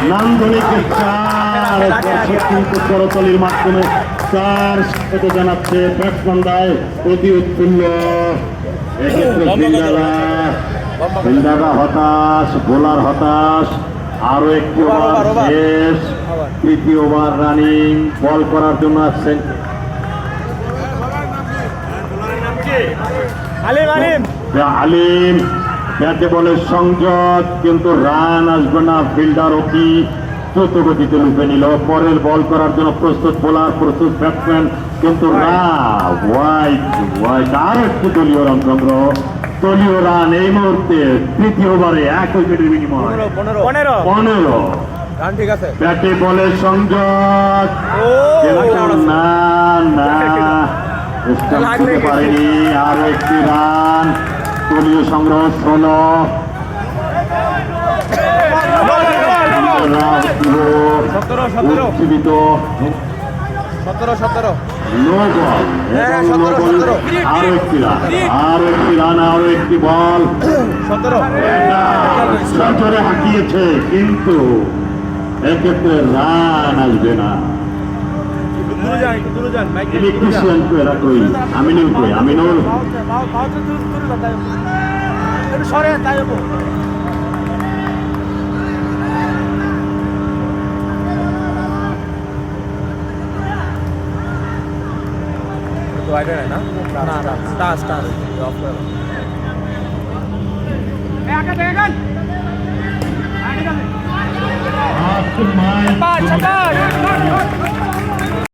নান্দনিক করতলির মাধ্যমে চার জানাচ্ছে ব্যাটসম্যানরাই অতি উৎফুল্ল। এক্ষেত্রে ফিল্ডাররা হতাশ, বোলার হতাশ। আরো একটি ওভার শেষ, তৃতীয় ওভার রানিং। বল করার জন্য আসছেন আলিম। ব্যাটে বলের সংযোগ, কিন্তু রান আসবে না। ফিল্ডার অতি দ্রুত গতিতে লুপে নিল। পরের বল করার জন্য প্রস্তুত বোলার, প্রস্তুত ব্যাটসম্যান, কিন্তু ওয়াইড। আর একটি দলীয় রান সংগ্রহ। দলীয় রান এই মুহূর্তে তৃতীয় ওভারে 1 উইকেটের বিনিময় 15 রান। ঠিক আছে, ব্যাটে বলের সংযোগ, পারেনি। আরো একটি রান, দলীয় সংগ্রহ 16। উজ্জীবিত 17 আরো একটি রান, আরো একটি বল। 17 হাঁকিয়েছে, কিন্তু এক্ষেত্রে রান আসবে না। ইলেকট্রিশিয়ান কো এরা কই, আমিনুল কই, আমিনুল সরে তাই না স্টার অফ করে After my